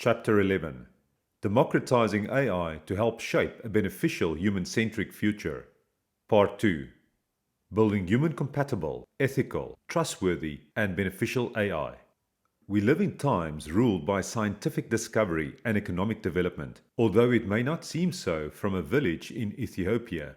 Chapter 11: Democratizing AI to help shape a beneficial human-centric future. Part 2: Building human-compatible, ethical, trustworthy, and beneficial AI. We live in times ruled by scientific discovery and economic development, although it may not seem so from a village in Ethiopia.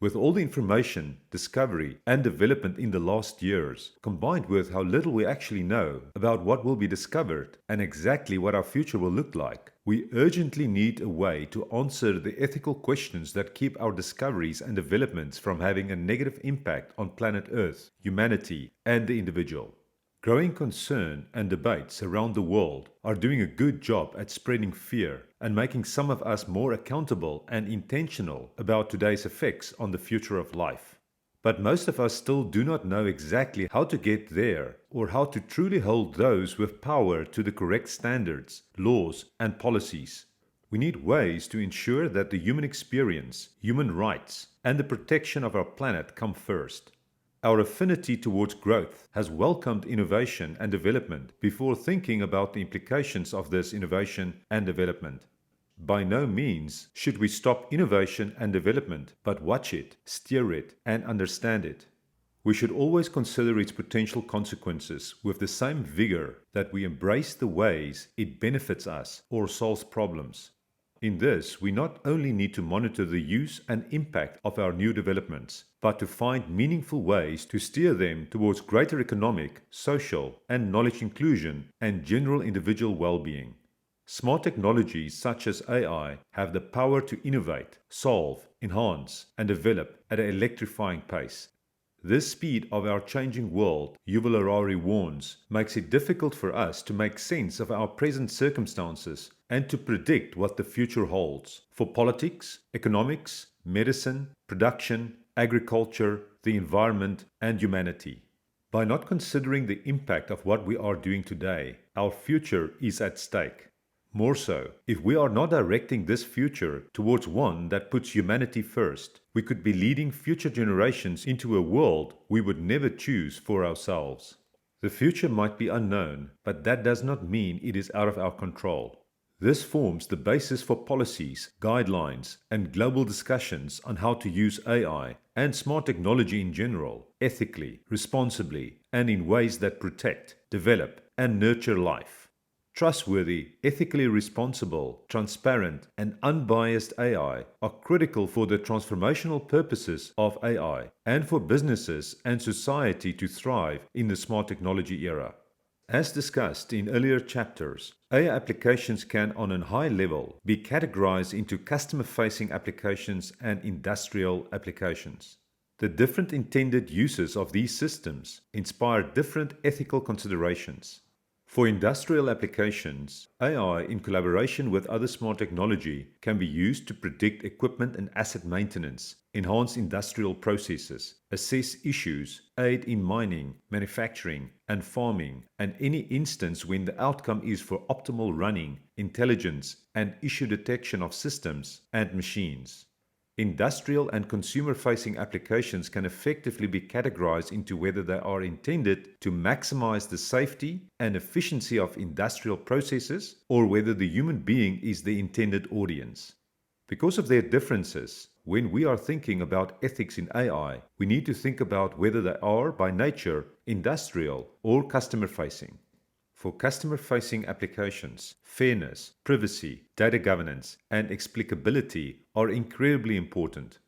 With all the information, discovery, and development in the last years, combined with how little we actually know about what will be discovered and exactly what our future will look like, we urgently need a way to answer the ethical questions that keep our discoveries and developments from having a negative impact on planet Earth, humanity, and the individual. Growing concern and debates around the world are doing a good job at spreading fear and making some of us more accountable and intentional about today's effects on the future of life. But most of us still do not know exactly how to get there or how to truly hold those with power to the correct standards, laws, and policies. We need ways to ensure that the human experience, human rights, and the protection of our planet come first. Our affinity towards growth has welcomed innovation and development before thinking about the implications of this innovation and development. By no means should we stop innovation and development, but watch it, steer it, and understand it. We should always consider its potential consequences with the same vigor that we embrace the ways it benefits us or solves problems. In this, we not only need to monitor the use and impact of our new developments, but to find meaningful ways to steer them towards greater economic, social, and knowledge inclusion and general individual well-being. Smart technologies such as AI have the power to innovate, solve, enhance, and develop at an electrifying pace. This speed of our changing world, Yuval Harari warns, makes it difficult for us to make sense of our present circumstances and to predict what the future holds for politics, economics, medicine, production, agriculture, the environment, and humanity. By not considering the impact of what we are doing today, our future is at stake. More so, if we are not directing this future towards one that puts humanity first, we could be leading future generations into a world we would never choose for ourselves. The future might be unknown, but that does not mean it is out of our control. This forms the basis for policies, guidelines, and global discussions on how to use AI and smart technology in general, ethically, responsibly, and in ways that protect, develop, and nurture life. Trustworthy, ethically responsible, transparent, and unbiased AI are critical for the transformational purposes of AI and for businesses and society to thrive in the smart technology era. As discussed in earlier chapters, AI applications can, on a high level, be categorized into customer-facing applications and industrial applications. The different intended uses of these systems inspire different ethical considerations. For industrial applications, AI in collaboration with other smart technology can be used to predict equipment and asset maintenance, enhance industrial processes, assess issues, aid in mining, manufacturing, and farming, and any instance when the outcome is for optimal running, intelligence, and issue detection of systems and machines. Industrial and consumer-facing applications can effectively be categorized into whether they are intended to maximize the safety and efficiency of industrial processes or whether the human being is the intended audience. Because of their differences, when we are thinking about ethics in AI, we need to think about whether they are, by nature, industrial or customer-facing. For customer-facing applications, fairness, privacy, data governance, and explicability are incredibly important.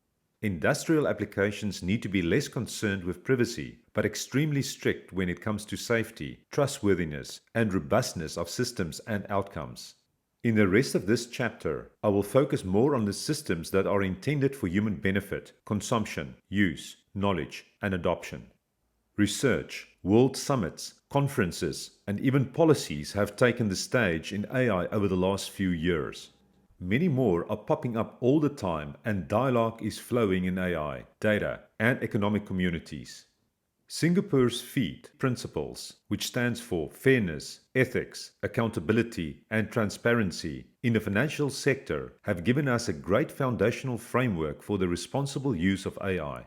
Industrial applications need to be less concerned with privacy, but extremely strict when it comes to safety, trustworthiness, and robustness of systems and outcomes. In the rest of this chapter, I will focus more on the systems that are intended for human benefit, consumption, use, knowledge, and adoption. Research, world summits, conferences, and even policies have taken the stage in AI over the last few years. Many more are popping up all the time, and dialogue is flowing in AI, data, and economic communities. Singapore's FEED principles, which stands for Fairness, Ethics, Accountability, and Transparency in the financial sector, have given us a great foundational framework for the responsible use of AI.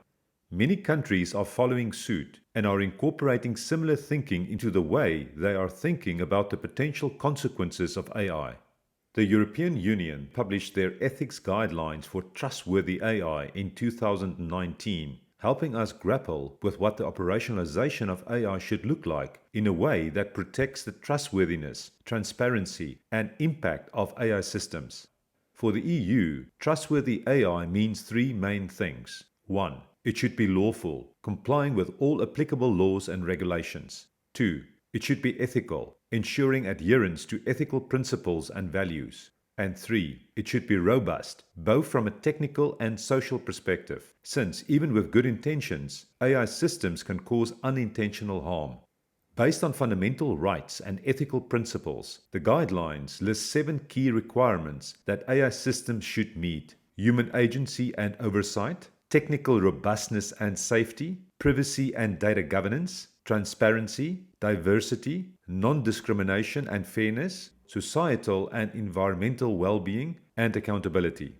Many countries are following suit and are incorporating similar thinking into the way they are thinking about the potential consequences of AI. The European Union published their ethics guidelines for trustworthy AI in 2019, helping us grapple with what the operationalization of AI should look like in a way that protects the trustworthiness, transparency, and impact of AI systems. For the EU, trustworthy AI means three main things. 1. It should be lawful, complying with all applicable laws and regulations. 2. It should be ethical, ensuring adherence to ethical principles and values. And 3. It should be robust, both from a technical and social perspective, since even with good intentions, AI systems can cause unintentional harm. Based on fundamental rights and ethical principles, the guidelines list 7 key requirements that AI systems should meet: human agency and oversight, technical robustness and safety, privacy and data governance, transparency, diversity, non-discrimination and fairness, societal and environmental well-being, and accountability.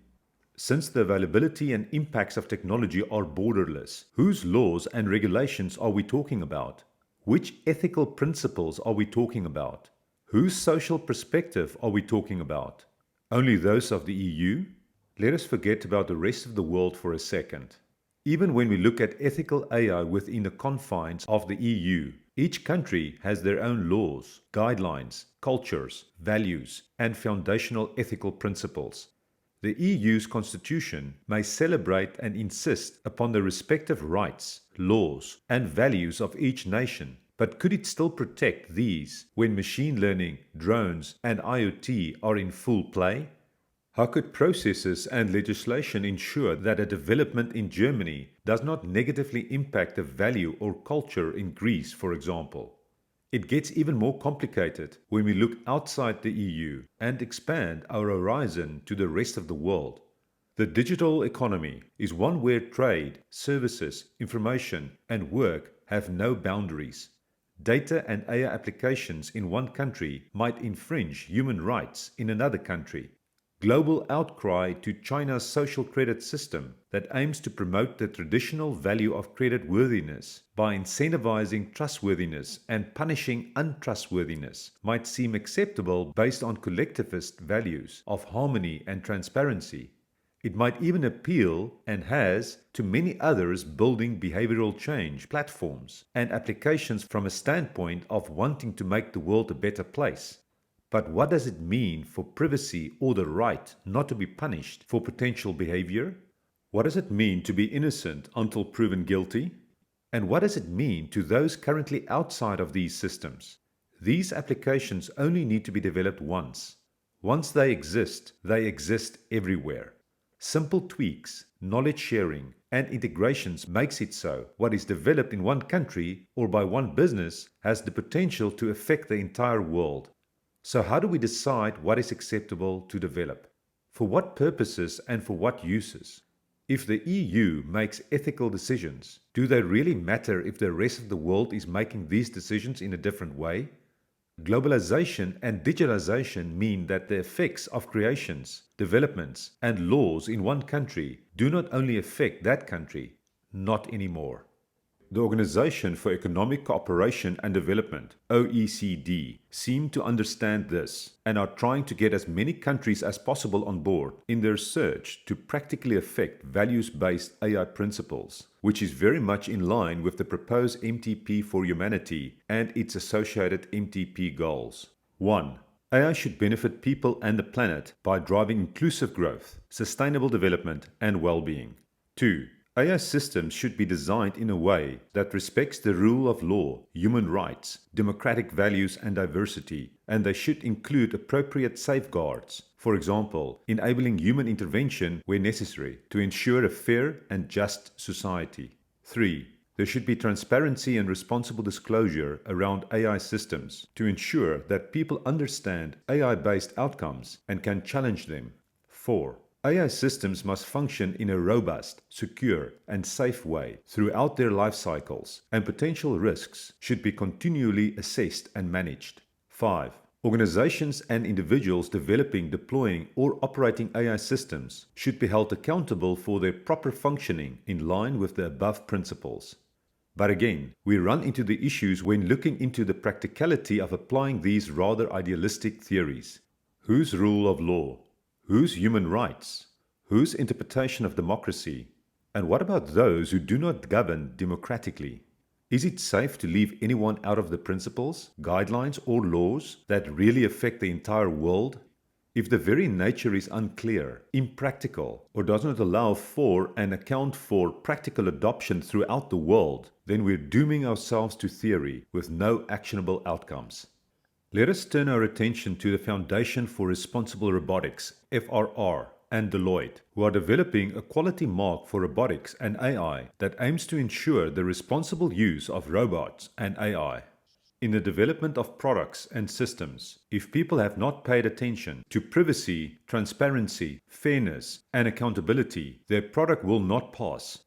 Since the availability and impacts of technology are borderless, whose laws and regulations are we talking about? Which ethical principles are we talking about? Whose social perspective are we talking about? Only those of the EU? Let us forget about the rest of the world for a second. Even when we look at ethical AI within the confines of the EU, each country has their own laws, guidelines, cultures, values, and foundational ethical principles. The EU's constitution may celebrate and insist upon the respective rights, laws, and values of each nation, but could it still protect these when machine learning, drones, and IoT are in full play? How could processes and legislation ensure that a development in Germany does not negatively impact the value or culture in Greece, for example? It gets even more complicated when we look outside the EU and expand our horizon to the rest of the world. The digital economy is one where trade, services, information, and work have no boundaries. Data and AI applications in one country might infringe human rights in another country. Global outcry to China's social credit system that aims to promote the traditional value of creditworthiness by incentivizing trustworthiness and punishing untrustworthiness might seem acceptable based on collectivist values of harmony and transparency. It might even appeal, and has, to many others building behavioral change platforms and applications from a standpoint of wanting to make the world a better place. But what does it mean for privacy or the right not to be punished for potential behavior? What does it mean to be innocent until proven guilty? And what does it mean to those currently outside of these systems? These applications only need to be developed once. Once they exist everywhere. Simple tweaks, knowledge sharing, and integrations makes it so what is developed in one country or by one business has the potential to affect the entire world. So how do we decide what is acceptable to develop? For what purposes and for what uses? If the EU makes ethical decisions, do they really matter if the rest of the world is making these decisions in a different way? Globalization and digitalization mean that the effects of creations, developments, and laws in one country do not only affect that country, not anymore. The Organization for Economic Cooperation and Development, OECD, seem to understand this and are trying to get as many countries as possible on board in their search to practically affect values-based AI principles, which is very much in line with the proposed MTP for Humanity and its associated MTP goals. 1. AI should benefit people and the planet by driving inclusive growth, sustainable development, and well-being. 2. AI systems should be designed in a way that respects the rule of law, human rights, democratic values, and diversity, and they should include appropriate safeguards, for example, enabling human intervention where necessary to ensure a fair and just society. 3. There should be transparency and responsible disclosure around AI systems to ensure that people understand AI-based outcomes and can challenge them. 4. AI systems must function in a robust, secure, and safe way throughout their life cycles, and potential risks should be continually assessed and managed. 5. Organizations and individuals developing, deploying, or operating AI systems should be held accountable for their proper functioning in line with the above principles. But again, we run into the issues when looking into the practicality of applying these rather idealistic theories. Whose rule of law? Whose human rights? Whose interpretation of democracy? And what about those who do not govern democratically? Is it safe to leave anyone out of the principles, guidelines, or laws that really affect the entire world? If the very nature is unclear, impractical, or does not allow for and account for practical adoption throughout the world, then we're dooming ourselves to theory with no actionable outcomes. Let us turn our attention to the Foundation for Responsible Robotics, FRR, and Deloitte, who are developing a quality mark for robotics and AI that aims to ensure the responsible use of robots and AI. In the development of products and systems, if people have not paid attention to privacy, transparency, fairness, and accountability, their product will not pass.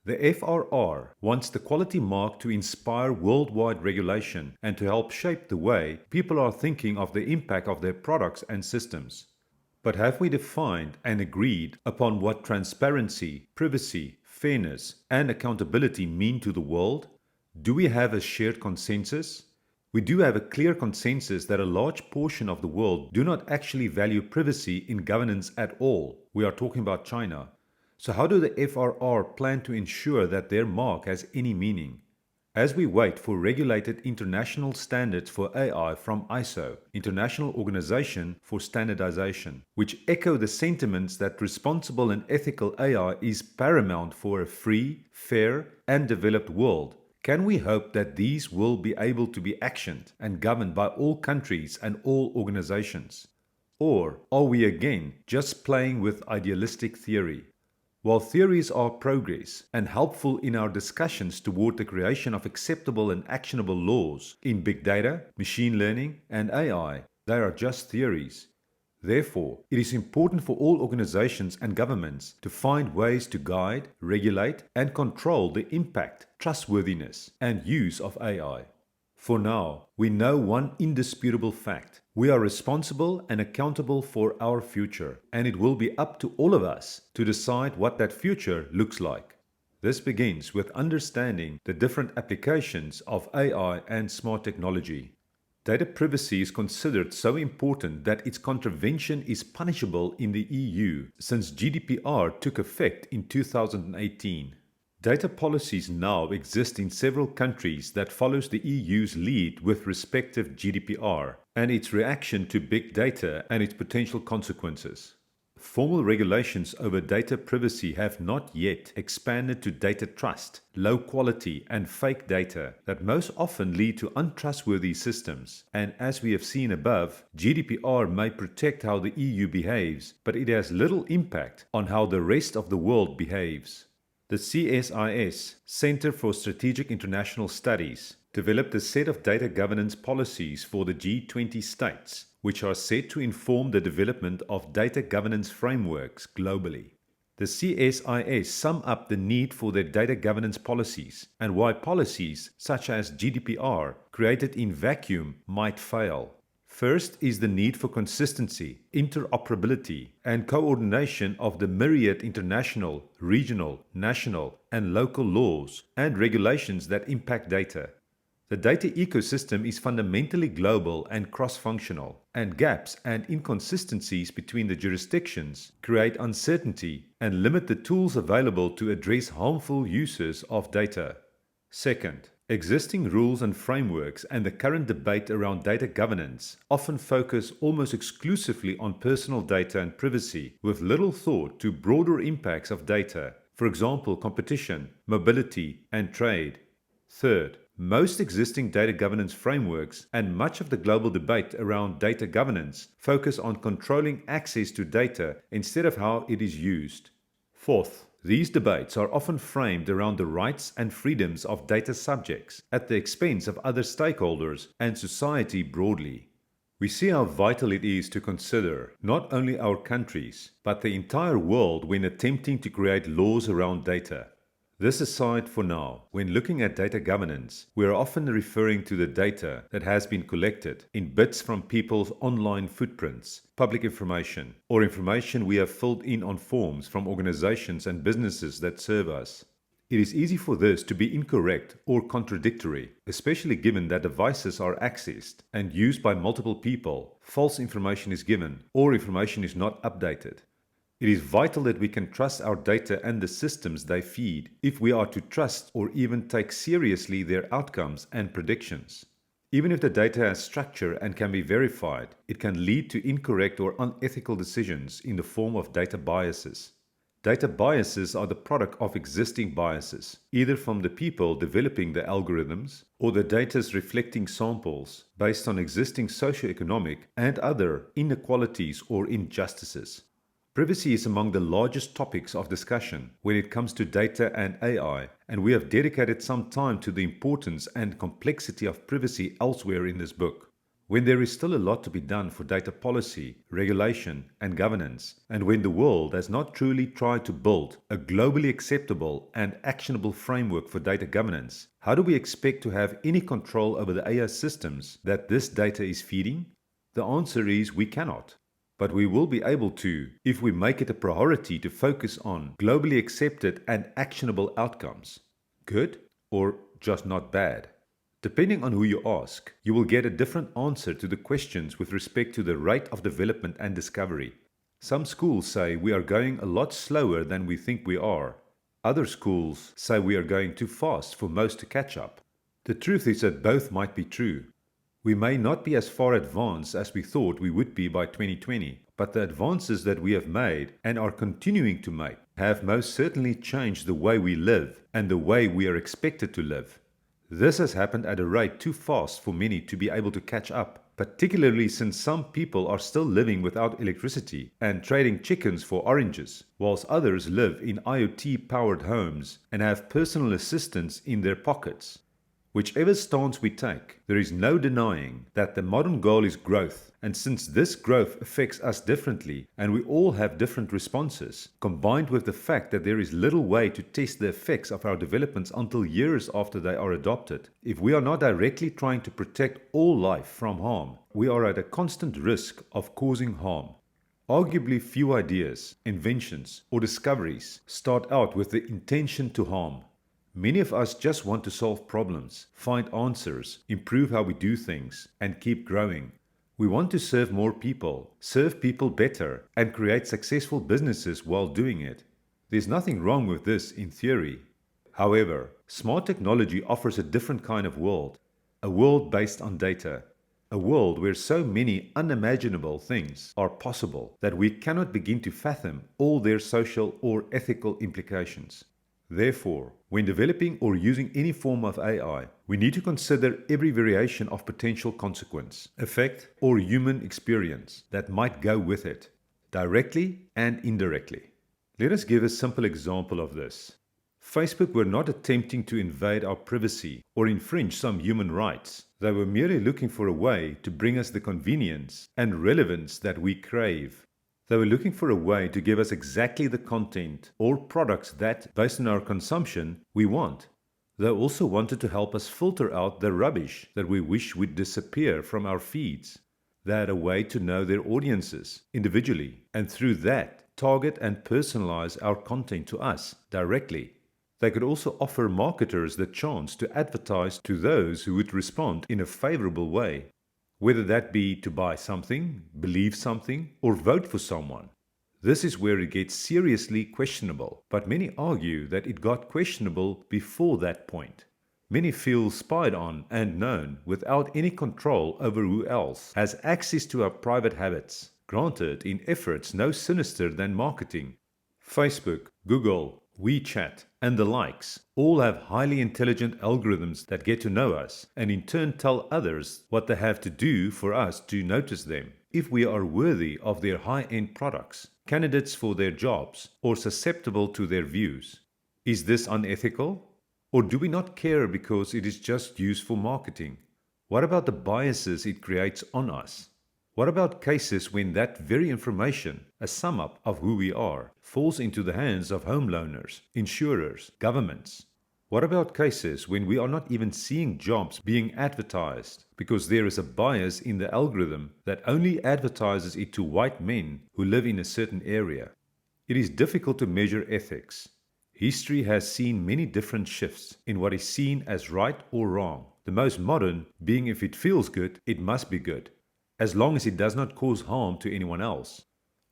The FRR wants the quality mark to inspire worldwide regulation and to help shape the way people are thinking of the impact of their products and systems. But have we defined and agreed upon what transparency, privacy, fairness, and accountability mean to the world? Do we have a shared consensus? We do have a clear consensus that a large portion of the world do not actually value privacy in governance at all. We are talking about China. So how do the FRR plan to ensure that their mark has any meaning? As we wait for regulated international standards for AI from ISO, International Organization for Standardization, which echo the sentiments that responsible and ethical AI is paramount for a free, fair, and developed world, can we hope that these will be able to be actioned and governed by all countries and all organizations? Or are we again just playing with idealistic theory? While theories are progress and helpful in our discussions toward the creation of acceptable and actionable laws in big data, machine learning, and AI, they are just theories. Therefore, it is important for all organizations and governments to find ways to guide, regulate, and control the impact, trustworthiness, and use of AI. For now, we know one indisputable fact. We are responsible and accountable for our future, and it will be up to all of us to decide what that future looks like. This begins with understanding the different applications of AI and smart technology. Data privacy is considered so important that its contravention is punishable in the EU since GDPR took effect in 2018. Data policies now exist in several countries that follows the EU's lead with respective GDPR and its reaction to big data and its potential consequences. Formal regulations over data privacy have not yet expanded to data trust, low quality, and fake data that most often lead to untrustworthy systems. And as we have seen above, GDPR may protect how the EU behaves, but it has little impact on how the rest of the world behaves. The CSIS, Center for Strategic International Studies, developed a set of data governance policies for the G20 states, which are set to inform the development of data governance frameworks globally. The CSIS sum up the need for their data governance policies and why policies such as GDPR created in vacuum might fail. First is the need for consistency, interoperability, and coordination of the myriad international, regional, national, and local laws and regulations that impact data. The data ecosystem is fundamentally global and cross-functional, and gaps and inconsistencies between the jurisdictions create uncertainty and limit the tools available to address harmful uses of data. Second, existing rules and frameworks and the current debate around data governance often focus almost exclusively on personal data and privacy, with little thought to broader impacts of data, for example, competition, mobility, and trade. Third, most existing data governance frameworks and much of the global debate around data governance focus on controlling access to data instead of how it is used. Fourth, these debates are often framed around the rights and freedoms of data subjects at the expense of other stakeholders and society broadly. We see how vital it is to consider not only our countries, but the entire world when attempting to create laws around data. This aside for now, when looking at data governance, we are often referring to the data that has been collected in bits from people's online footprints, public information, or information we have filled in on forms from organizations and businesses that serve us. It is easy for this to be incorrect or contradictory, especially given that devices are accessed and used by multiple people, false information is given, or information is not updated. It is vital that we can trust our data and the systems they feed if we are to trust or even take seriously their outcomes and predictions. Even if the data has structure and can be verified, it can lead to incorrect or unethical decisions in the form of data biases. Data biases are the product of existing biases, either from the people developing the algorithms or the data's reflecting samples based on existing socioeconomic and other inequalities or injustices. Privacy is among the largest topics of discussion when it comes to data and AI, and we have dedicated some time to the importance and complexity of privacy elsewhere in this book. When there is still a lot to be done for data policy, regulation, and governance, and when the world has not truly tried to build a globally acceptable and actionable framework for data governance, how do we expect to have any control over the AI systems that this data is feeding? The answer is we cannot. But we will be able to if we make it a priority to focus on globally accepted and actionable outcomes. Good or just not bad? Depending on who you ask, you will get a different answer to the questions with respect to the rate of development and discovery. Some schools say we are going a lot slower than we think we are. Other schools say we are going too fast for most to catch up. The truth is that both might be true. We may not be as far advanced as we thought we would be by 2020, but the advances that we have made and are continuing to make have most certainly changed the way we live and the way we are expected to live. This has happened at a rate too fast for many to be able to catch up, particularly since some people are still living without electricity and trading chickens for oranges, whilst others live in IoT-powered homes and have personal assistants in their pockets. Whichever stance we take, there is no denying that the modern goal is growth, and since this growth affects us differently and we all have different responses, combined with the fact that there is little way to test the effects of our developments until years after they are adopted, if we are not directly trying to protect all life from harm, we are at a constant risk of causing harm. Arguably few ideas, inventions, or discoveries start out with the intention to harm. Many of us just want to solve problems, find answers, improve how we do things, and keep growing. We want to serve more people, serve people better, and create successful businesses while doing it. There's nothing wrong with this in theory. However, smart technology offers a different kind of world, a world based on data, a world where so many unimaginable things are possible that we cannot begin to fathom all their social or ethical implications. Therefore, when developing or using any form of AI, we need to consider every variation of potential consequence, effect, or human experience that might go with it, directly and indirectly. Let us give a simple example of this. Facebook were not attempting to invade our privacy or infringe some human rights. They were merely looking for a way to bring us the convenience and relevance that we crave. They were looking for a way to give us exactly the content or products that, based on our consumption, we want. They also wanted to help us filter out the rubbish that we wish would disappear from our feeds. They had a way to know their audiences individually, and through that, target and personalize our content to us directly. They could also offer marketers the chance to advertise to those who would respond in a favorable way, whether that be to buy something, believe something, or vote for someone. This is where it gets seriously questionable, but many argue that it got questionable before that point. Many feel spied on and known without any control over who else has access to our private habits, granted in efforts no sinister than marketing. Facebook, Google, WeChat, and the likes all have highly intelligent algorithms that get to know us and in turn tell others what they have to do for us to notice them, if we are worthy of their high-end products, candidates for their jobs, or susceptible to their views. Is this unethical? Or do we not care because it is just used for marketing? What about the biases it creates on us? What about cases when that very information, a sum up of who we are, falls into the hands of home loaners, insurers, governments? What about cases when we are not even seeing jobs being advertised because there is a bias in the algorithm that only advertises it to white men who live in a certain area? It is difficult to measure ethics. History has seen many different shifts in what is seen as right or wrong, the most modern being if it feels good, it must be good, as long as it does not cause harm to anyone else.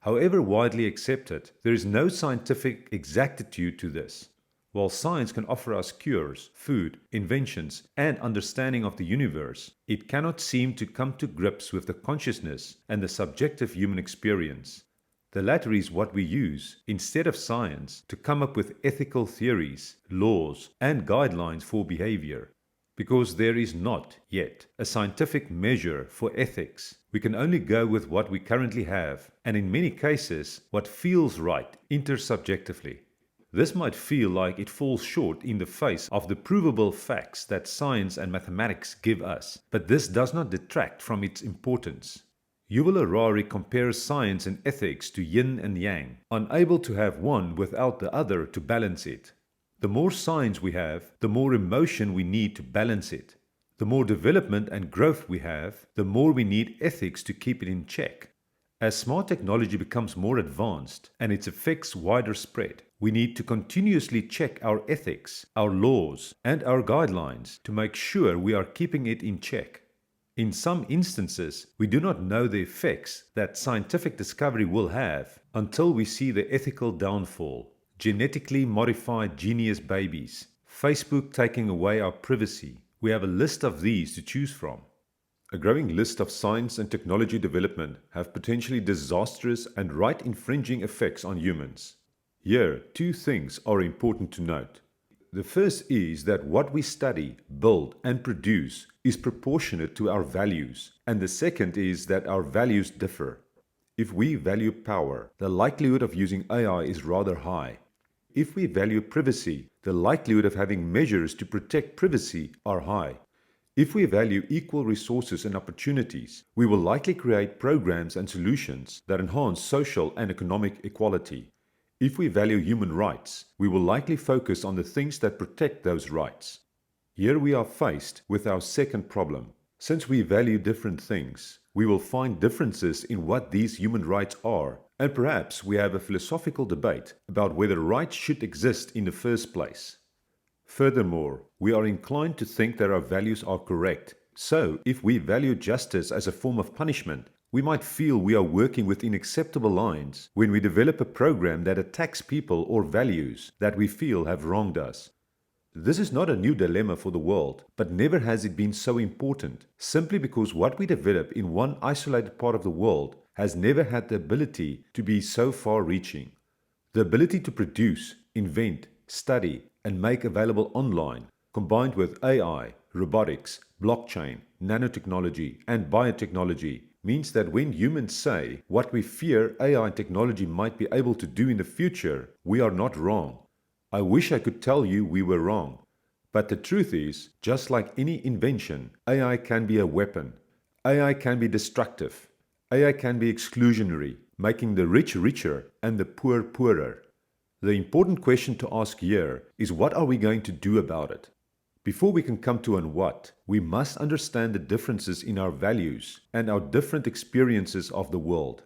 However widely accepted, there is no scientific exactitude to this. While science can offer us cures, food, inventions, and understanding of the universe, it cannot seem to come to grips with the consciousness and the subjective human experience. The latter is what we use, instead of science, to come up with ethical theories, laws, and guidelines for behavior. Because there is not, yet, a scientific measure for ethics. We can only go with what we currently have, and in many cases, what feels right intersubjectively. This might feel like it falls short in the face of the provable facts that science and mathematics give us, but this does not detract from its importance. Yuval Harari compares science and ethics to yin and yang, unable to have one without the other to balance it. The more science we have, the more emotion we need to balance it. The more development and growth we have, the more we need ethics to keep it in check. As smart technology becomes more advanced and its effects wider spread, we need to continuously check our ethics, our laws, and our guidelines to make sure we are keeping it in check. In some instances, we do not know the effects that scientific discovery will have until we see the ethical downfall. Genetically modified genius babies, Facebook taking away our privacy. We have a list of these to choose from. A growing list of science and technology development have potentially disastrous and right-infringing effects on humans. Here, two things are important to note. The first is that what we study, build, and produce is proportionate to our values, and the second is that our values differ. If we value power, the likelihood of using AI is rather high. If we value privacy, the likelihood of having measures to protect privacy are high. If we value equal resources and opportunities, we will likely create programs and solutions that enhance social and economic equality. If we value human rights, we will likely focus on the things that protect those rights. Here we are faced with our second problem. Since we value different things, we will find differences in what these human rights are, and perhaps we have a philosophical debate about whether rights should exist in the first place. Furthermore, we are inclined to think that our values are correct. So, if we value justice as a form of punishment, we might feel we are working within acceptable lines when we develop a program that attacks people or values that we feel have wronged us. This is not a new dilemma for the world, but never has it been so important, simply because what we develop in one isolated part of the world has never had the ability to be so far-reaching. The ability to produce, invent, study, and make available online, combined with AI, robotics, blockchain, nanotechnology, and biotechnology, means that when humans say what we fear AI technology might be able to do in the future, we are not wrong. I wish I could tell you we were wrong. But the truth is, just like any invention, AI can be a weapon. AI can be destructive. AI can be exclusionary, making the rich richer and the poor poorer. The important question to ask here is, what are we going to do about it? Before we can come to an what, we must understand the differences in our values and our different experiences of the world.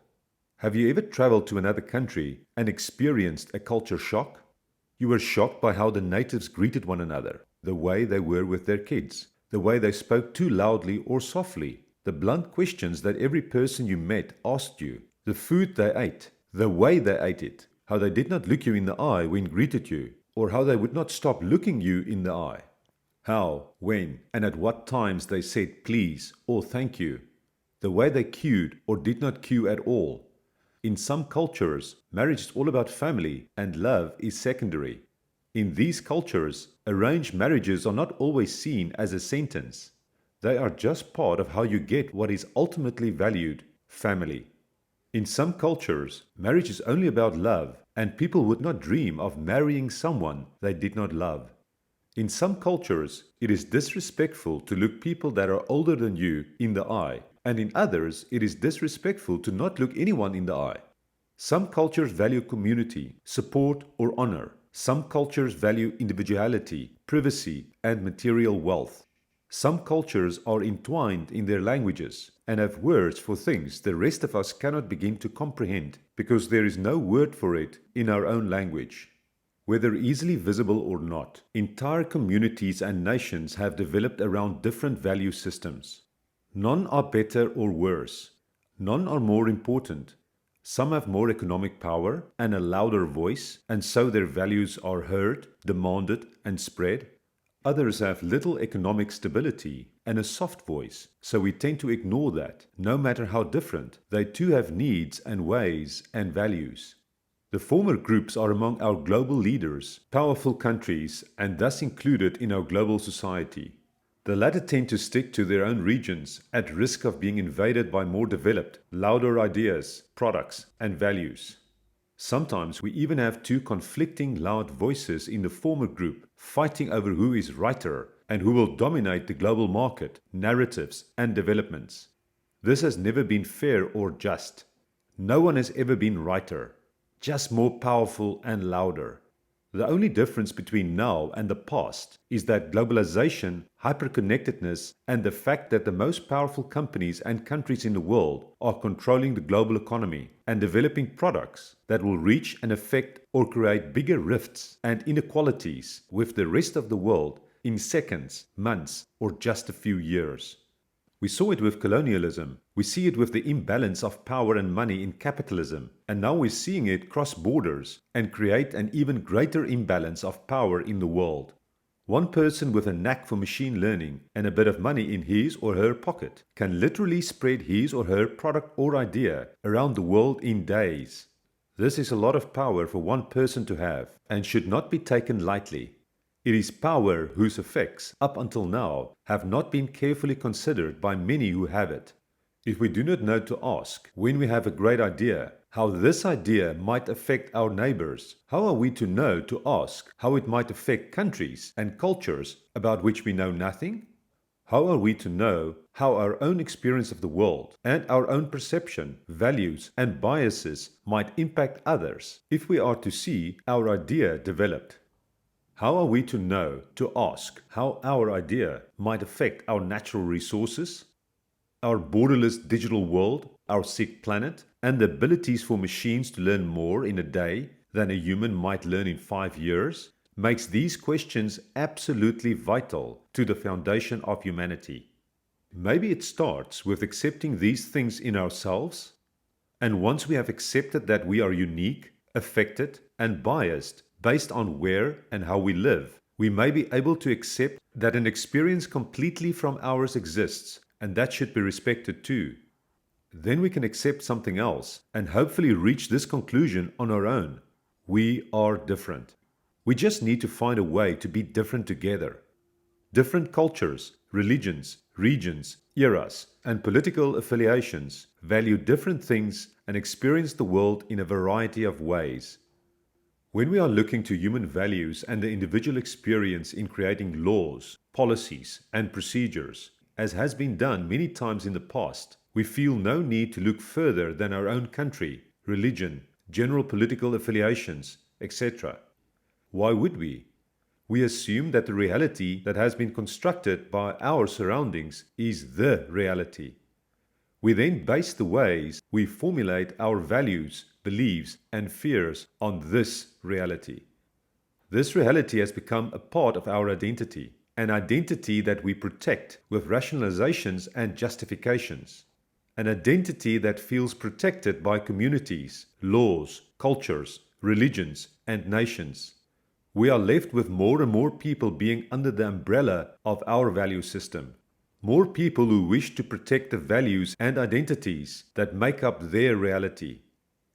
Have you ever traveled to another country and experienced a culture shock? You were shocked by how the natives greeted one another, the way they were with their kids, the way they spoke too loudly or softly, the blunt questions that every person you met asked you, the food they ate, the way they ate it, how they did not look you in the eye when greeted you, or how they would not stop looking you in the eye. How, when, and at what times they said please or thank you, the way they queued or did not queue at all. In some cultures, marriage is all about family and love is secondary. In these cultures, arranged marriages are not always seen as a sentence. They are just part of how you get what is ultimately valued, family. In some cultures, marriage is only about love, and people would not dream of marrying someone they did not love. In some cultures, it is disrespectful to look people that are older than you in the eye and in others it is disrespectful to not look anyone in the eye. Some cultures value community, support, or honor. Some cultures value individuality, privacy, and material wealth. Some cultures are entwined in their languages and have words for things the rest of us cannot begin to comprehend because there is no word for it in our own language. Whether easily visible or not, entire communities and nations have developed around different value systems. None are better or worse. None are more important. Some have more economic power and a louder voice, and so their values are heard, demanded, and spread. Others have little economic stability and a soft voice, so we tend to ignore that. No matter how different, they too have needs and ways and values. The former groups are among our global leaders, powerful countries, and thus included in our global society. The latter tend to stick to their own regions at risk of being invaded by more developed, louder ideas, products, and values. Sometimes we even have two conflicting loud voices in the former group fighting over who is righter and who will dominate the global market, narratives, and developments. This has never been fair or just. No one has ever been righter, just more powerful and louder. The only difference between now and the past is that globalization, hyperconnectedness, and the fact that the most powerful companies and countries in the world are controlling the global economy and developing products that will reach and affect or create bigger rifts and inequalities with the rest of the world in seconds, months, or just a few years. We saw it with colonialism, we see it with the imbalance of power and money in capitalism, and now we're seeing it cross borders and create an even greater imbalance of power in the world. One person with a knack for machine learning and a bit of money in his or her pocket can literally spread his or her product or idea around the world in days. This is a lot of power for one person to have and should not be taken lightly. It is power whose effects, up until now, have not been carefully considered by many who have it. If we do not know to ask, when we have a great idea, how this idea might affect our neighbors, how are we to know to ask how it might affect countries and cultures about which we know nothing? How are we to know how our own experience of the world and our own perception, values, and biases might impact others if we are to see our idea developed? How are we to know, to ask, how our idea might affect our natural resources, our borderless digital world, our sick planet, and the abilities for machines to learn more in a day than a human might learn in 5 years, makes these questions absolutely vital to the foundation of humanity. Maybe it starts with accepting these things in ourselves, and once we have accepted that we are unique, affected, and biased, based on where and how we live, we may be able to accept that an experience completely from ours exists, and that should be respected too. Then we can accept something else and hopefully reach this conclusion on our own. We are different. We just need to find a way to be different together. Different cultures, religions, regions, eras, and political affiliations value different things and experience the world in a variety of ways. When we are looking to human values and the individual experience in creating laws, policies, and procedures, as has been done many times in the past, we feel no need to look further than our own country, religion, general political affiliations, etc. Why would we? We assume that the reality that has been constructed by our surroundings is the reality. We then base the ways we formulate our values, beliefs, and fears on this reality. This reality has become a part of our identity, an identity that we protect with rationalizations and justifications, an identity that feels protected by communities, laws, cultures, religions, and nations. We are left with more and more people being under the umbrella of our value system. More people who wish to protect the values and identities that make up their reality.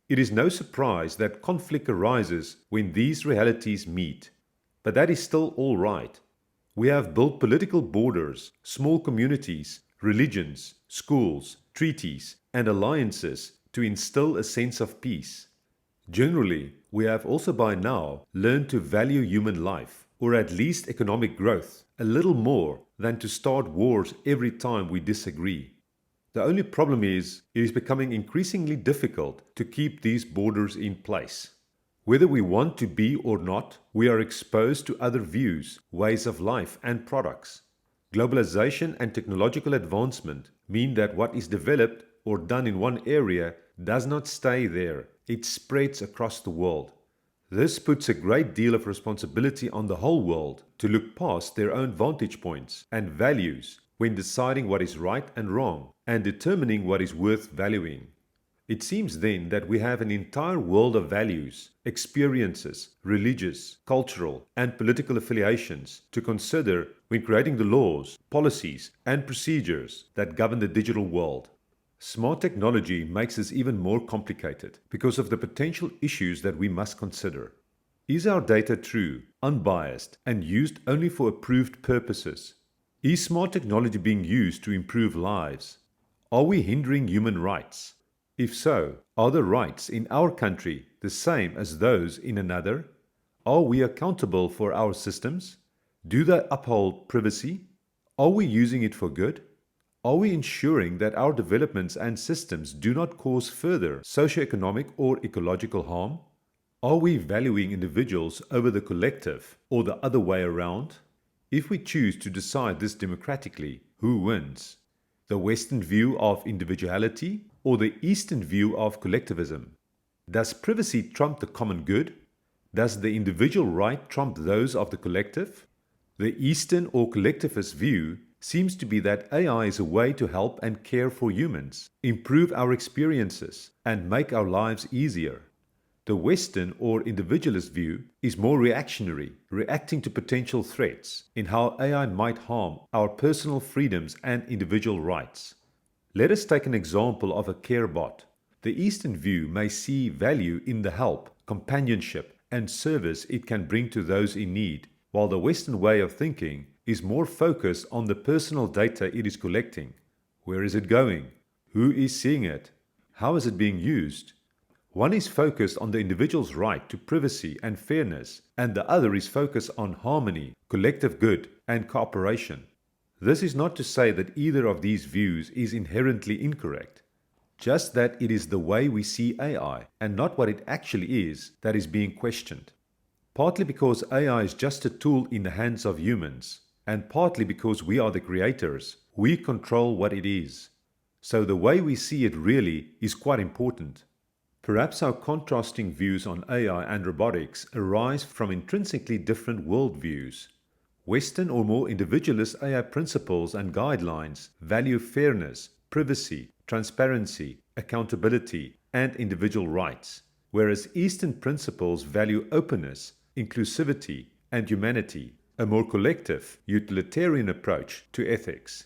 It is no surprise that conflict arises when these realities meet. But that is still all right. We have built political borders, small communities, religions, schools, treaties, and alliances to instill a sense of peace. Generally, we have also by now learned to value human life, or at least economic growth, a little more than to start wars every time we disagree. The only problem is, it is becoming increasingly difficult to keep these borders in place. Whether we want to be or not, we are exposed to other views, ways of life, and products. Globalization and technological advancement mean that what is developed or done in one area does not stay there, it spreads across the world. This puts a great deal of responsibility on the whole world to look past their own vantage points and values when deciding what is right and wrong and determining what is worth valuing. It seems then that we have an entire world of values, experiences, religious, cultural, and political affiliations to consider when creating the laws, policies, and procedures that govern the digital world. Smart technology makes this even more complicated because of the potential issues that we must consider. Is our data true, unbiased, and used only for approved purposes? Is smart technology being used to improve lives? Are we hindering human rights? If so, are the rights in our country the same as those in another? Are we accountable for our systems? Do they uphold privacy? Are we using it for good? Are we ensuring that our developments and systems do not cause further socioeconomic or ecological harm? Are we valuing individuals over the collective or the other way around? If we choose to decide this democratically, who wins? The Western view of individuality or the Eastern view of collectivism? Does privacy trump the common good? Does the individual right trump those of the collective? The Eastern or collectivist view seems to be that AI is a way to help and care for humans, improve our experiences, and make our lives easier. The Western or individualist view is more reactionary, reacting to potential threats in how AI might harm our personal freedoms and individual rights. Let us take an example of a care bot. The Eastern view may see value in the help, companionship, and service it can bring to those in need, while the Western way of thinking is more focused on the personal data it is collecting. Where is it going? Who is seeing it? How is it being used? One is focused on the individual's right to privacy and fairness, and the other is focused on harmony, collective good, and cooperation. This is not to say that either of these views is inherently incorrect, just that it is the way we see AI, and not what it actually is, that is being questioned. Partly because AI is just a tool in the hands of humans, and partly because we are the creators, we control what it is. So the way we see it really is quite important. Perhaps our contrasting views on AI and robotics arise from intrinsically different worldviews. Western or more individualist AI principles and guidelines value fairness, privacy, transparency, accountability, and individual rights, whereas Eastern principles value openness, inclusivity, and humanity, a more collective, utilitarian approach to ethics.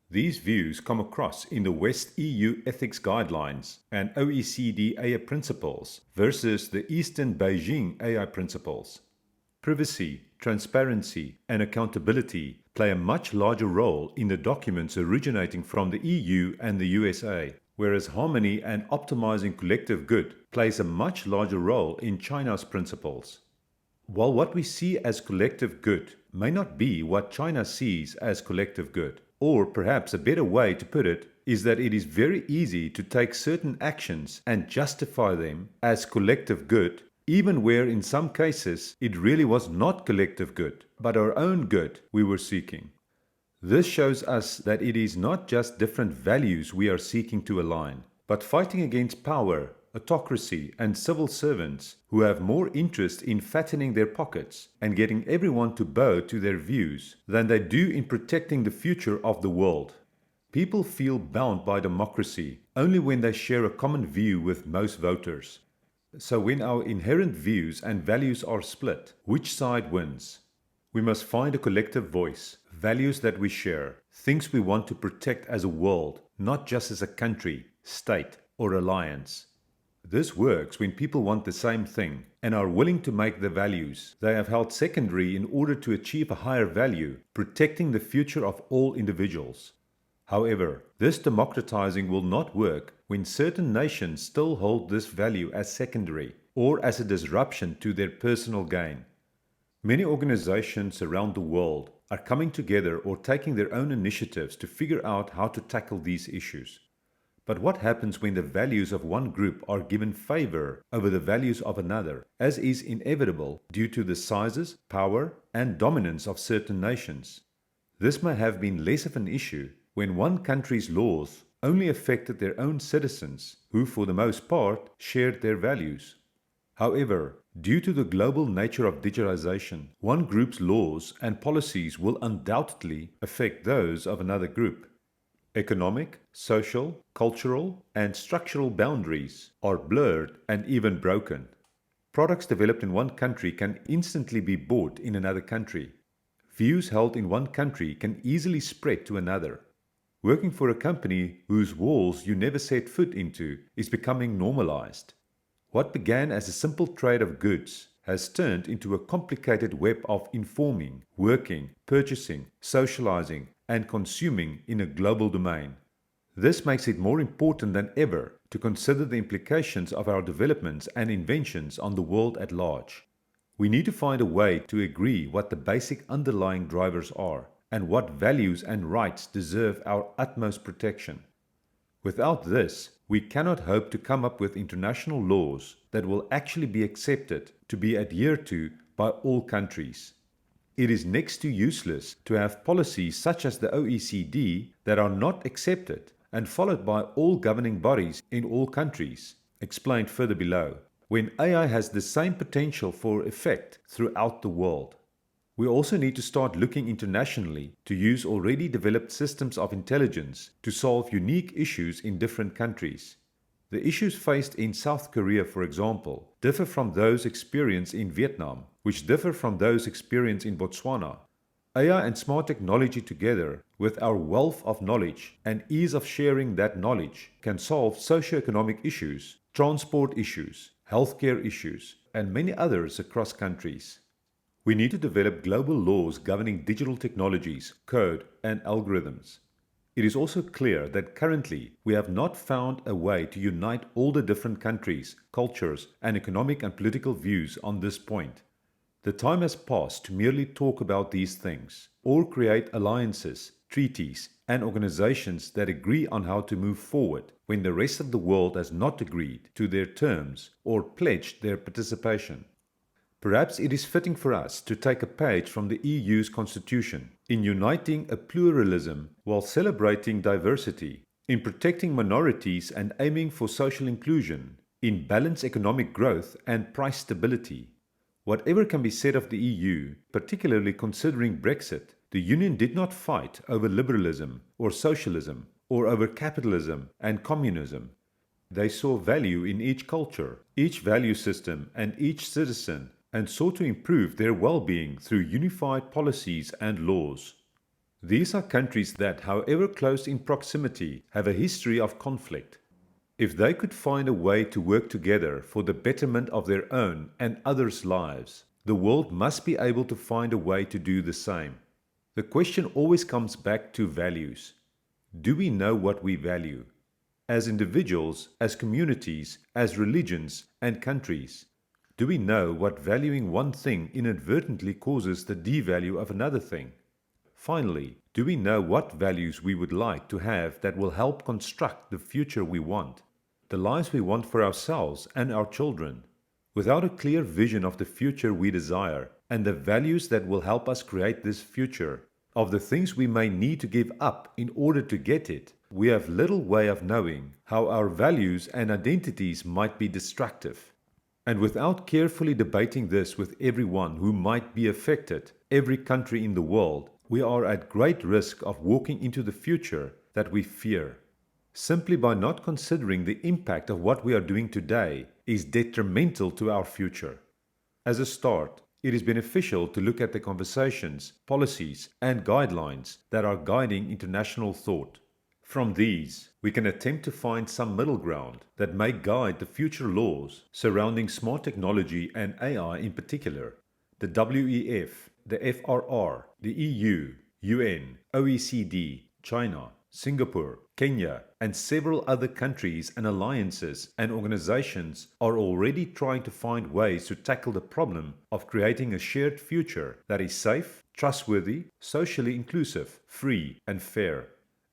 These views come across in the West EU ethics guidelines and OECD AI principles versus the Eastern Beijing AI principles. Privacy, transparency, and accountability play a much larger role in the documents originating from the EU and the USA, whereas harmony and optimizing collective good plays a much larger role in China's principles. While what we see as collective good may not be what China sees as collective good, or perhaps a better way to put it is that it is very easy to take certain actions and justify them as collective good, even where in some cases it really was not collective good, but our own good we were seeking. This shows us that it is not just different values we are seeking to align, but fighting against power, autocracy, and civil servants who have more interest in fattening their pockets and getting everyone to bow to their views than they do in protecting the future of the world. People feel bound by democracy only when they share a common view with most voters. So when our inherent views and values are split, which side wins? We must find a collective voice, values that we share, things we want to protect as a world, not just as a country, state, or alliance. This works when people want the same thing and are willing to make the values they have held secondary in order to achieve a higher value, protecting the future of all individuals. However, this democratizing will not work when certain nations still hold this value as secondary or as a disruption to their personal gain. Many organizations around the world are coming together or taking their own initiatives to figure out how to tackle these issues. But what happens when the values of one group are given favor over the values of another, as is inevitable due to the sizes, power, and dominance of certain nations? This may have been less of an issue when one country's laws only affected their own citizens, who for the most part shared their values. However, due to the global nature of digitalization, one group's laws and policies will undoubtedly affect those of another group. Economic, social, cultural, and structural boundaries are blurred and even broken. Products developed in one country can instantly be bought in another country. Views held in one country can easily spread to another. Working for a company whose walls you never set foot into is becoming normalized. What began as a simple trade of goods has turned into a complicated web of informing, working, purchasing, socializing, and consuming in a global domain. This makes it more important than ever to consider the implications of our developments and inventions on the world at large. We need to find a way to agree what the basic underlying drivers are and what values and rights deserve our utmost protection. Without this, we cannot hope to come up with international laws that will actually be accepted to be adhered to by all countries. It is next to useless to have policies such as the OECD that are not accepted and followed by all governing bodies in all countries, explained further below, when AI has the same potential for effect throughout the world. We also need to start looking internationally to use already developed systems of intelligence to solve unique issues in different countries. The issues faced in South Korea, for example, differ from those experienced in Vietnam, which differ from those experienced in Botswana. AI and smart technology together, with our wealth of knowledge and ease of sharing that knowledge, can solve socio-economic issues, transport issues, healthcare issues, and many others across countries. We need to develop global laws governing digital technologies, code, and algorithms. It is also clear that currently we have not found a way to unite all the different countries, cultures, and economic and political views on this point. The time has passed to merely talk about these things, or create alliances, treaties, and organizations that agree on how to move forward when the rest of the world has not agreed to their terms or pledged their participation. Perhaps it is fitting for us to take a page from the EU's constitution in uniting a pluralism while celebrating diversity, in protecting minorities and aiming for social inclusion, in balanced economic growth and price stability. Whatever can be said of the EU, particularly considering Brexit, the Union did not fight over liberalism or socialism or over capitalism and communism. They saw value in each culture, each value system, and each citizen, and sought to improve their well-being through unified policies and laws. These are countries that, however close in proximity, have a history of conflict. If they could find a way to work together for the betterment of their own and others' lives, the world must be able to find a way to do the same. The question always comes back to values. Do we know what we value? As individuals, as communities, as religions and countries, do we know what valuing one thing inadvertently causes the devalue of another thing? Finally, do we know what values we would like to have that will help construct the future we want, the lives we want for ourselves and our children? Without a clear vision of the future we desire and the values that will help us create this future, of the things we may need to give up in order to get it, we have little way of knowing how our values and identities might be destructive. And without carefully debating this with everyone who might be affected, every country in the world, we are at great risk of walking into the future that we fear. Simply by not considering the impact of what we are doing today is detrimental to our future. As a start, it is beneficial to look at the conversations, policies, and guidelines that are guiding international thought. From these, we can attempt to find some middle ground that may guide the future laws surrounding smart technology and AI in particular. The WEF, the FRR, the EU, UN, OECD, China, Singapore, Kenya, and several other countries and alliances and organizations are already trying to find ways to tackle the problem of creating a shared future that is safe, trustworthy, socially inclusive, free, and fair.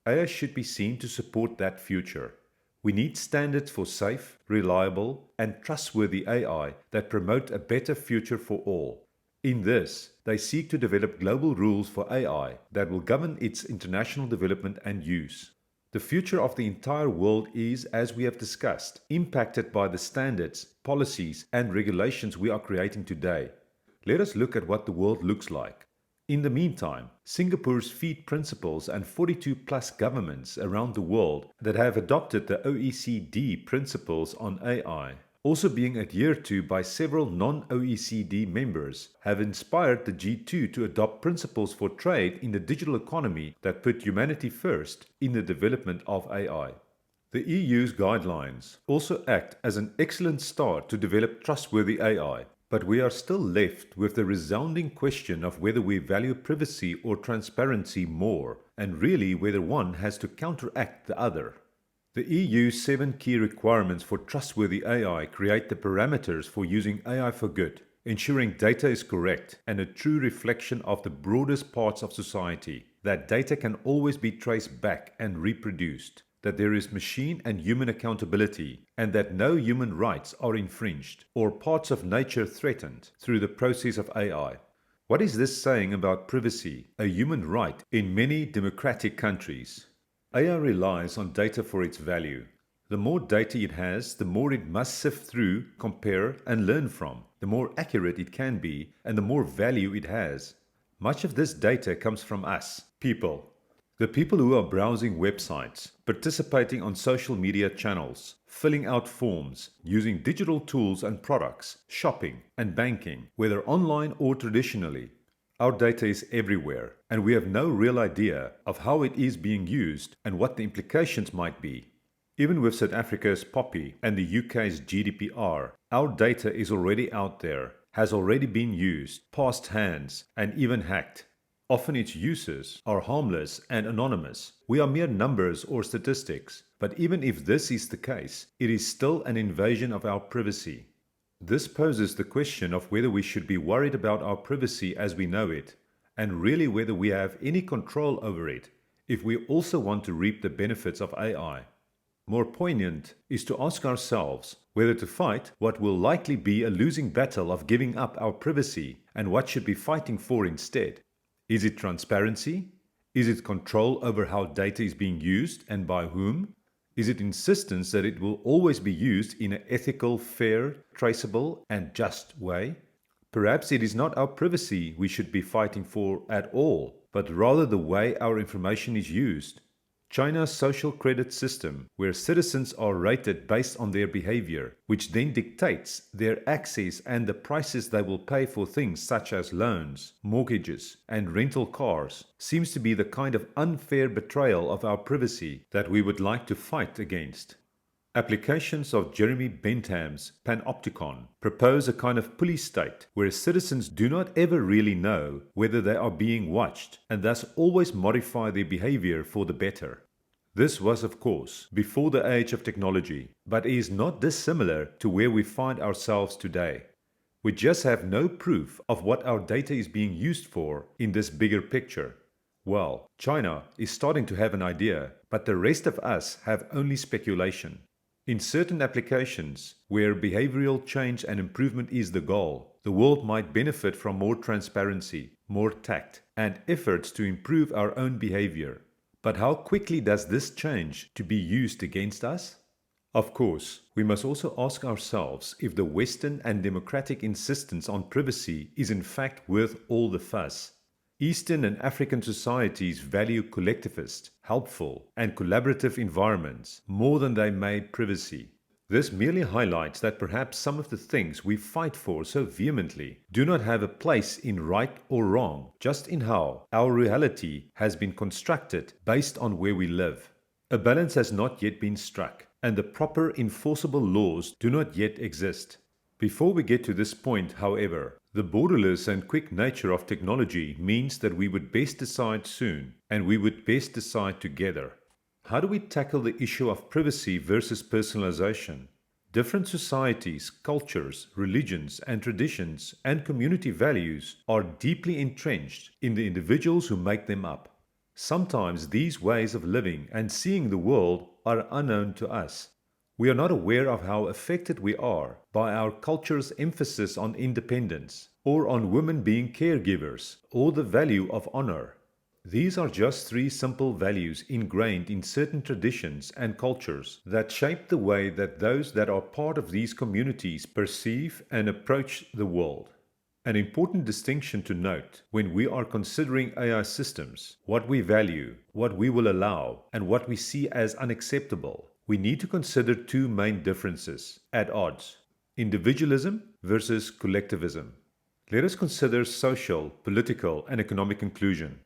AI should be seen to support that future. We need standards for safe, reliable, and trustworthy AI that promote a better future for all. In this, they seek to develop global rules for AI that will govern its international development and use. The future of the entire world is, as we have discussed, impacted by the standards, policies, and regulations we are creating today. Let us look at what the world looks like. In the meantime, Singapore's FEED principles and 42 plus governments around the world that have adopted the OECD principles on AI, also being adhered to by several non-OECD members, have inspired the G2 to adopt principles for trade in the digital economy that put humanity first in the development of AI. The EU's guidelines also act as an excellent start to develop trustworthy AI. But we are still left with the resounding question of whether we value privacy or transparency more, and really whether one has to counteract the other. The EU's 7 key requirements for trustworthy AI create the parameters for using AI for good, ensuring data is correct and a true reflection of the broadest parts of society, that data can always be traced back and reproduced, that there is machine and human accountability, and that no human rights are infringed or parts of nature threatened through the process of AI. What is this saying about privacy, a human right in many democratic countries? AI relies on data for its value. The more data it has, the more it must sift through, compare, and learn from, the more accurate it can be, and the more value it has. Much of this data comes from us, people. The people who are browsing websites, participating on social media channels, filling out forms, using digital tools and products, shopping and banking, whether online or traditionally. Our data is everywhere, and we have no real idea of how it is being used and what the implications might be. Even with South Africa's POPI and the UK's GDPR, our data is already out there, has already been used, passed hands, and even hacked. Often its uses are harmless and anonymous. We are mere numbers or statistics, but even if this is the case, it is still an invasion of our privacy. This poses the question of whether we should be worried about our privacy as we know it, and really whether we have any control over it, if we also want to reap the benefits of AI. More poignant is to ask ourselves whether to fight what will likely be a losing battle of giving up our privacy and what should be fighting for instead. Is it transparency? Is it control over how data is being used and by whom? Is it insistence that it will always be used in an ethical, fair, traceable, and just way? Perhaps it is not our privacy we should be fighting for at all, but rather the way our information is used. China's social credit system, where citizens are rated based on their behavior, which then dictates their access and the prices they will pay for things such as loans, mortgages, and rental cars, seems to be the kind of unfair betrayal of our privacy that we would like to fight against. Applications of Jeremy Bentham's Panopticon propose a kind of police state where citizens do not ever really know whether they are being watched and thus always modify their behavior for the better. This was, of course, before the age of technology, but is not dissimilar to where we find ourselves today. We just have no proof of what our data is being used for in this bigger picture. Well, China is starting to have an idea, but the rest of us have only speculation. In certain applications, where behavioral change and improvement is the goal, the world might benefit from more transparency, more tact, and efforts to improve our own behavior. But how quickly does this change to be used against us? Of course, we must also ask ourselves if the Western and democratic insistence on privacy is in fact worth all the fuss. Eastern and African societies value collectivist, helpful, and collaborative environments more than they made privacy. This merely highlights that perhaps some of the things we fight for so vehemently do not have a place in right or wrong, just in how our reality has been constructed based on where we live. A balance has not yet been struck, and the proper enforceable laws do not yet exist. Before we get to this point, however, the borderless and quick nature of technology means that we would best decide soon, and we would best decide together. How do we tackle the issue of privacy versus personalization? Different societies, cultures, religions, and traditions and community values are deeply entrenched in the individuals who make them up. Sometimes these ways of living and seeing the world are unknown to us. We are not aware of how affected we are by our culture's emphasis on independence, or on women being caregivers, or the value of honor. These are just three simple values ingrained in certain traditions and cultures that shape the way that those that are part of these communities perceive and approach the world. An important distinction to note when we are considering AI systems, what we value, what we will allow, and what we see as unacceptable, we need to consider two main differences at odds: individualism versus collectivism. Let us consider social, political, and economic inclusion.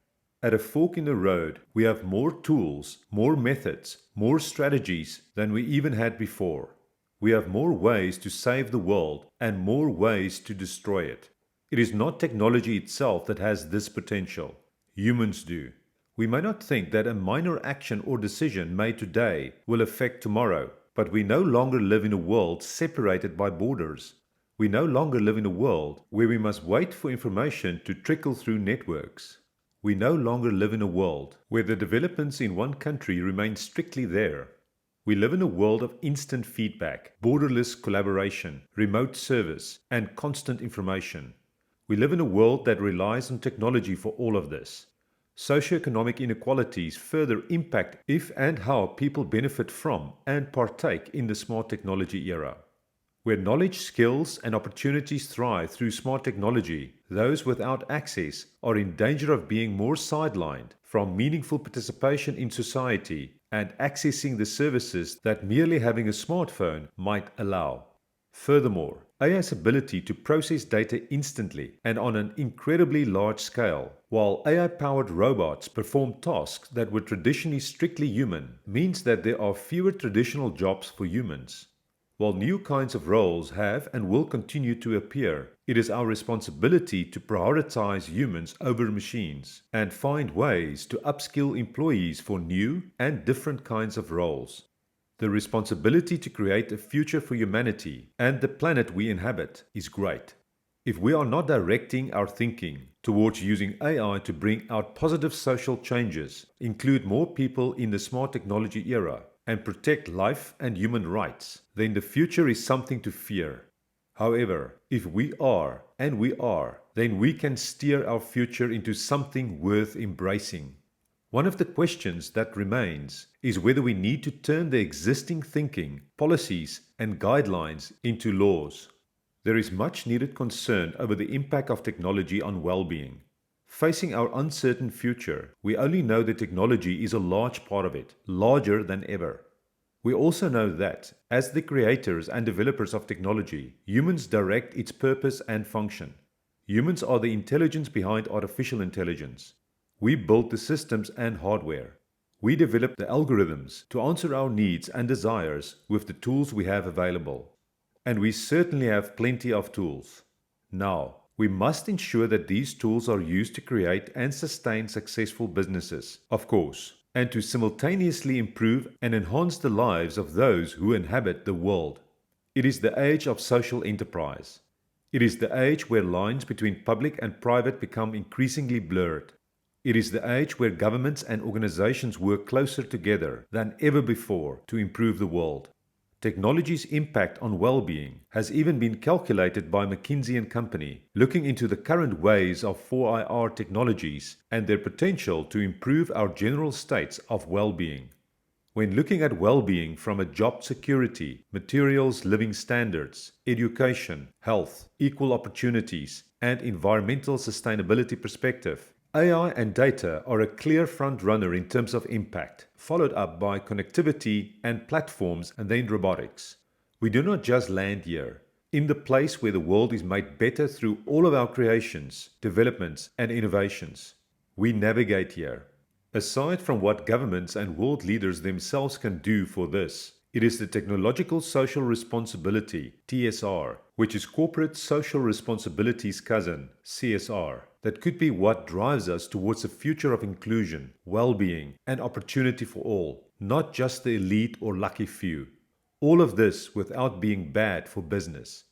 At a fork in the road, we have more tools, more methods, more strategies than we even had before. We have more ways to save the world and more ways to destroy it. It is not technology itself that has this potential. Humans do. We may not think that a minor action or decision made today will affect tomorrow, but we no longer live in a world separated by borders. We no longer live in a world where we must wait for information to trickle through networks. We no longer live in a world where the developments in one country remain strictly there. We live in a world of instant feedback, borderless collaboration, remote service, and constant information. We live in a world that relies on technology for all of this. Socioeconomic inequalities further impact if and how people benefit from and partake in the smart technology era. Where knowledge, skills, and opportunities thrive through smart technology, those without access are in danger of being more sidelined from meaningful participation in society and accessing the services that merely having a smartphone might allow. Furthermore, AI's ability to process data instantly and on an incredibly large scale, while AI-powered robots perform tasks that were traditionally strictly human, means that there are fewer traditional jobs for humans. While new kinds of roles have and will continue to appear, it is our responsibility to prioritize humans over machines and find ways to upskill employees for new and different kinds of roles. The responsibility to create a future for humanity and the planet we inhabit is great. If we are not directing our thinking towards using AI to bring out positive social changes, include more people in the smart technology era, and protect life and human rights, then the future is something to fear. However, if we are, and we are, then we can steer our future into something worth embracing. One of the questions that remains is whether we need to turn the existing thinking, policies, and guidelines into laws. There is much needed concern over the impact of technology on well-being. Facing our uncertain future, we only know that technology is a large part of it, larger than ever. We also know that, as the creators and developers of technology, humans direct its purpose and function. Humans are the intelligence behind artificial intelligence. We build the systems and hardware. We develop the algorithms to answer our needs and desires with the tools we have available. And we certainly have plenty of tools. Now, we must ensure that these tools are used to create and sustain successful businesses, of course, and to simultaneously improve and enhance the lives of those who inhabit the world. It is the age of social enterprise. It is the age where lines between public and private become increasingly blurred. It is the age where governments and organizations work closer together than ever before to improve the world. Technology's impact on well-being has even been calculated by McKinsey & Company, looking into the current ways of 4IR technologies and their potential to improve our general states of well-being. When looking at well-being from a job security, materials living standards, education, health, equal opportunities, and environmental sustainability perspective, AI and data are a clear front-runner in terms of impact, followed up by connectivity and platforms and then robotics. We do not just land here, in the place where the world is made better through all of our creations, developments, and innovations. We navigate here. Aside from what governments and world leaders themselves can do for this, it is the Technological Social Responsibility, TSR, which is Corporate Social Responsibility's cousin, CSR. that could be what drives us towards a future of inclusion, well-being, and opportunity for all, not just the elite or lucky few. All of this without being bad for business.